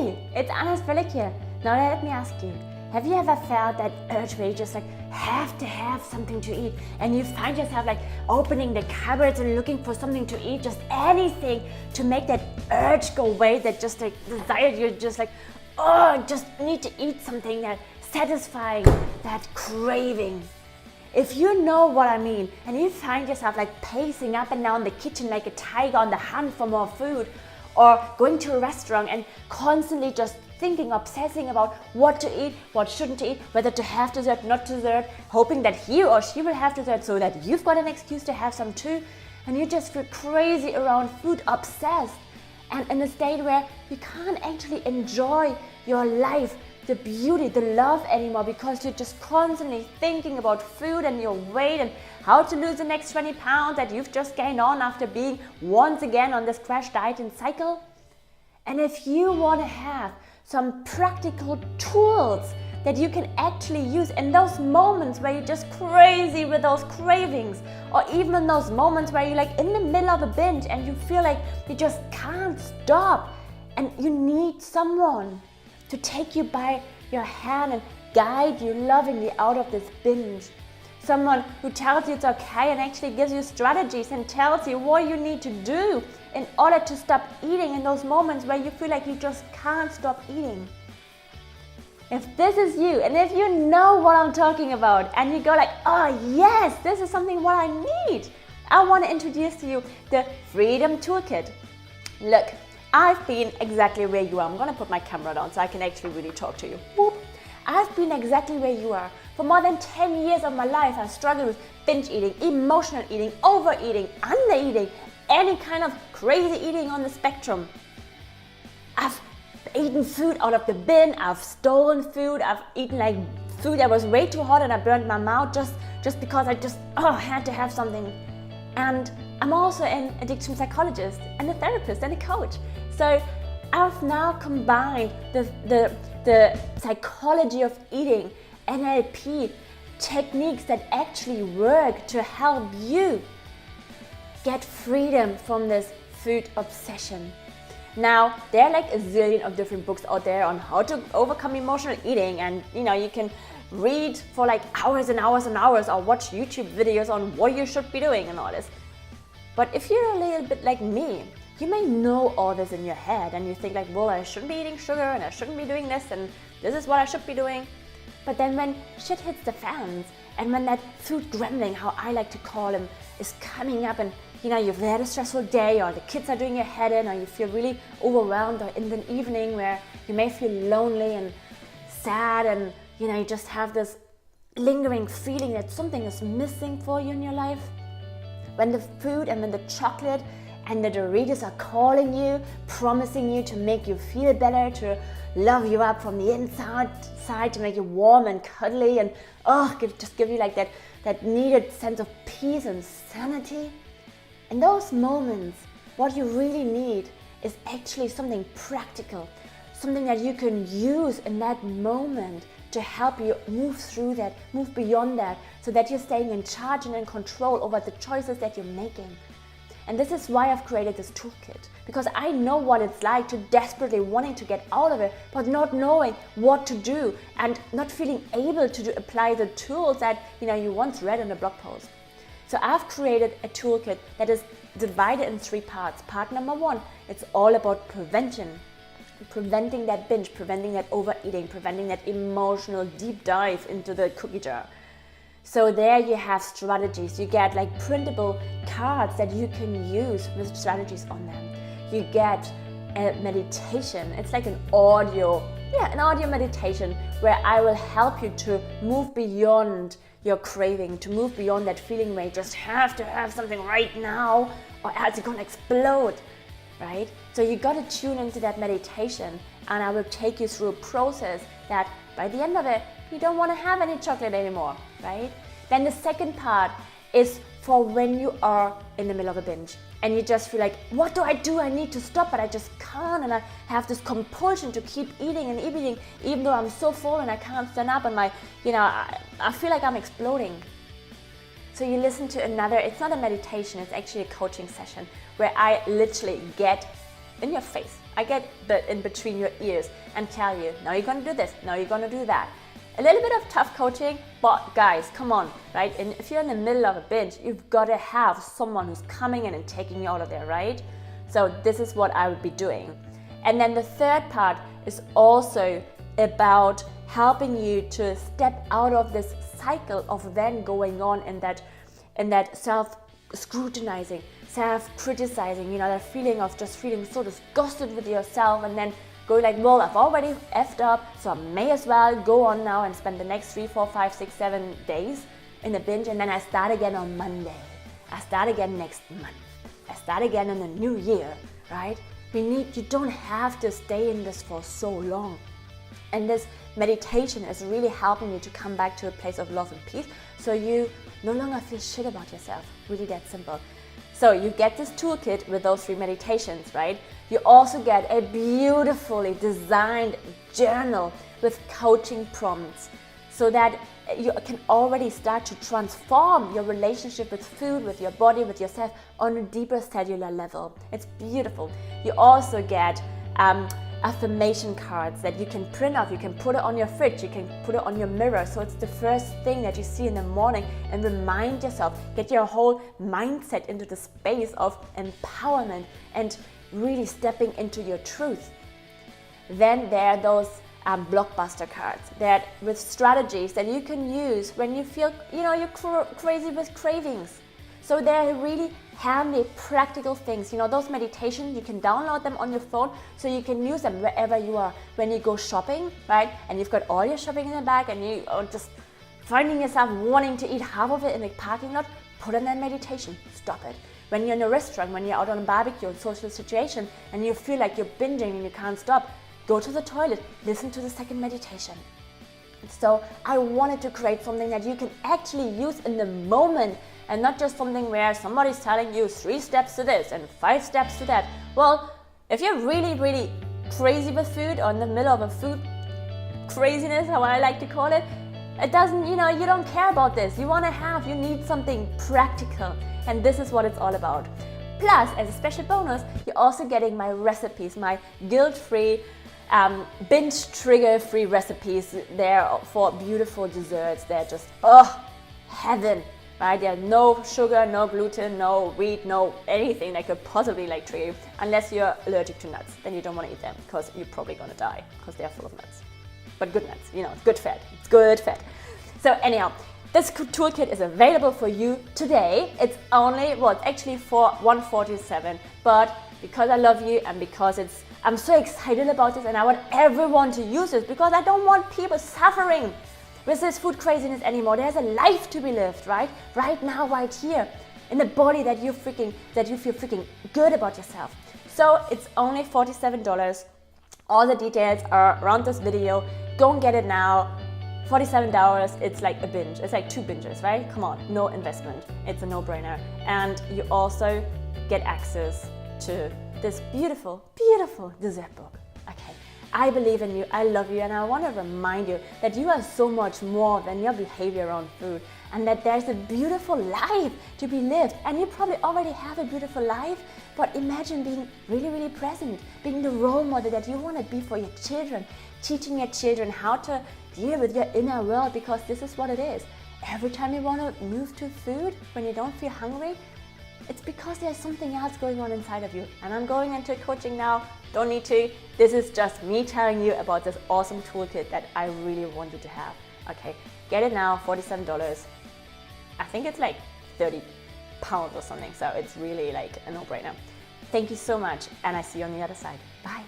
Hey, it's Anna's Relic here. Now let me ask you, have you ever felt that urge where you just like have to have something to eat, and you find yourself like opening the cupboards and looking for something to eat, just anything to make that urge go away, that just like desire, you're just like, oh, I just need to eat something, that satisfying, that craving. If you know what I mean, and you find yourself like pacing up and down the kitchen like a tiger on the hunt for more food, or going to a restaurant and constantly just thinking, obsessing about what to eat, what shouldn't to eat, whether to have dessert, not dessert, hoping that he or she will have dessert so that you've got an excuse to have some too, and you just feel crazy around food, obsessed, and in a state where you can't actually enjoy your life, the beauty, the love anymore, because you're just constantly thinking about food and your weight and how to lose the next 20 pounds that you've just gained on after being once again on this crash dieting cycle. And if you want to have some practical tools that you can actually use in those moments where you're just crazy with those cravings, or even in those moments where you're like in the middle of a binge and you feel like you just can't stop, and you need someone to take you by your hand and guide you lovingly out of this binge. Someone who tells you it's okay and actually gives you strategies and tells you what you need to do in order to stop eating in those moments where you feel like you just can't stop eating. If this is you, and if you know what I'm talking about, and you go like, oh yes, this is something what I need, I want to introduce to you the Freedom Toolkit. Look, I've been exactly where you are. I'm going to put my camera down so I can actually really talk to you. Whoop. I've been exactly where you are. For more than 10 years of my life, I've struggled with binge eating, emotional eating, overeating, undereating, any kind of crazy eating on the spectrum. I've eaten food out of the bin, I've stolen food, I've eaten like food that was way too hot and I burned my mouth just because I had to have something. And I'm also an addiction psychologist and a therapist and a coach. So I've now combined the psychology of eating, NLP techniques that actually work to help you get freedom from this food obsession. Now, there are like a zillion of different books out there on how to overcome emotional eating, and you can read for like hours and hours and hours, or watch YouTube videos on what you should be doing and all this. But if you're a little bit like me, you may know all this in your head and you think like, well, I shouldn't be eating sugar and I shouldn't be doing this and this is what I should be doing. But then when shit hits the fans, and when that food gremlin, how I like to call him, is coming up, and you've had a stressful day, or the kids are doing your head in, or you feel really overwhelmed, or in the evening where you may feel lonely and sad, and you just have this lingering feeling that something is missing for you in your life. When the food and when the chocolate and the Doritos are calling you, promising you to make you feel better, to love you up from the inside, to make you warm and cuddly, and just give you like that needed sense of peace and sanity. In those moments, what you really need is actually something practical, something that you can use in that moment to help you move through that, move beyond that, so that you're staying in charge and in control over the choices that you're making. And this is why I've created this toolkit, because I know what it's like to desperately wanting to get out of it, but not knowing what to do and not feeling able to apply the tools that you once read in a blog post. So I've created a toolkit that is divided in 3 parts. Part number 1, it's all about prevention. Preventing that binge, preventing that overeating, preventing that emotional deep dive into the cookie jar. So there you have strategies. You get like printable cards that you can use with strategies on them. You get a meditation. It's like an audio meditation where I will help you to move beyond your craving, to move beyond that feeling where you just have to have something right now or else you're gonna explode, right? So you gotta tune into that meditation, and I will take you through a process that by the end of it, you don't want to have any chocolate anymore, right? Then the second part is for when you are in the middle of a binge and you just feel like, what do? I need to stop, but I just can't, and I have this compulsion to keep eating and eating, even though I'm so full and I can't stand up, and I feel like I'm exploding. So you listen to it's not a meditation, it's actually a coaching session where I literally get in your face. I get in between your ears and tell you, now you're gonna do this, now you're gonna do that. A little bit of tough coaching, but guys, come on, right? And if you're in the middle of a binge, you've gotta have someone who's coming in and taking you out of there, right? So this is what I would be doing. And then the third part is also about helping you to step out of this cycle of then going on in that self-scrutinizing, self-criticizing, you know, that feeling of just feeling so disgusted with yourself, and then going like, well, I've already effed up, so I may as well go on now and spend the next 3, 4, 5, 6, 7 days in the binge, and then I start again on Monday. I start again next month. I start again in the new year, right? You don't have to stay in this for so long. And this meditation is really helping you to come back to a place of love and peace, so you no longer feel shit about yourself. Really that simple. So you get this toolkit with those 3 meditations, right? You also get a beautifully designed journal with coaching prompts, so that you can already start to transform your relationship with food, with your body, with yourself on a deeper cellular level. It's beautiful. You also get affirmation cards that you can print off. You can put it on your fridge, you can put it on your mirror, so it's the first thing that you see in the morning, and remind yourself, get your whole mindset into the space of empowerment and really stepping into your truth. Then there are those blockbuster cards that with strategies that you can use when you feel, you know, you're crazy with cravings. So they're really handy, practical things. You know, those meditations, you can download them on your phone so you can use them wherever you are. When you go shopping, right, and you've got all your shopping in the bag and you are just finding yourself wanting to eat half of it in the parking lot, put on that meditation, stop it. When you're in a restaurant, when you're out on a barbecue, in social situation, and you feel like you're binging and you can't stop, go to the toilet, listen to the second meditation. So I wanted to create something that you can actually use in the moment, and not just something where somebody's telling you 3 steps to this and 5 steps to that. Well, if you're really, really crazy with food, or in the middle of a food craziness, how I like to call it, it doesn't, you know, you don't care about this. You need something practical, and this is what it's all about. Plus, as a special bonus, you're also getting my recipes, my guilt-free, binge trigger-free recipes. They're for beautiful desserts. They're just, heaven, right? There's no sugar, no gluten, no wheat, no anything that could possibly like trigger you, unless you're allergic to nuts. Then you don't want to eat them, because you're probably gonna die, because they're full of nuts. But good nuts, you know, it's good fat. It's good fat. So anyhow, this toolkit is available for you today. It's only, well, it's actually for $147, but because I love you and because I'm so excited about this, and I want everyone to use this, because I don't want people suffering with this food craziness anymore. There's a life to be lived, right? Right now, right here, in the body that you feel freaking good about yourself. So it's only $47. All the details are around this video. Go and get it now. $47, it's like a binge. It's like 2 binges, right? Come on, no investment. It's a no-brainer. And you also get access to this beautiful, beautiful dessert book. Okay, I believe in you, I love you, and I want to remind you that you are so much more than your behavior around food, and that there's a beautiful life to be lived. And you probably already have a beautiful life, but imagine being really, really present, being the role model that you want to be for your children, teaching your children how to deal with your inner world, because this is what it is. Every time you want to move to food, when you don't feel hungry, it's because there's something else going on inside of you. And I'm going into coaching now, don't need to. This is just me telling you about this awesome toolkit that I really want you to have. Okay, get it now, $47. I think it's like 30 pounds or something, so it's really like a no-brainer. Thank you so much, and I see you on the other side. Bye.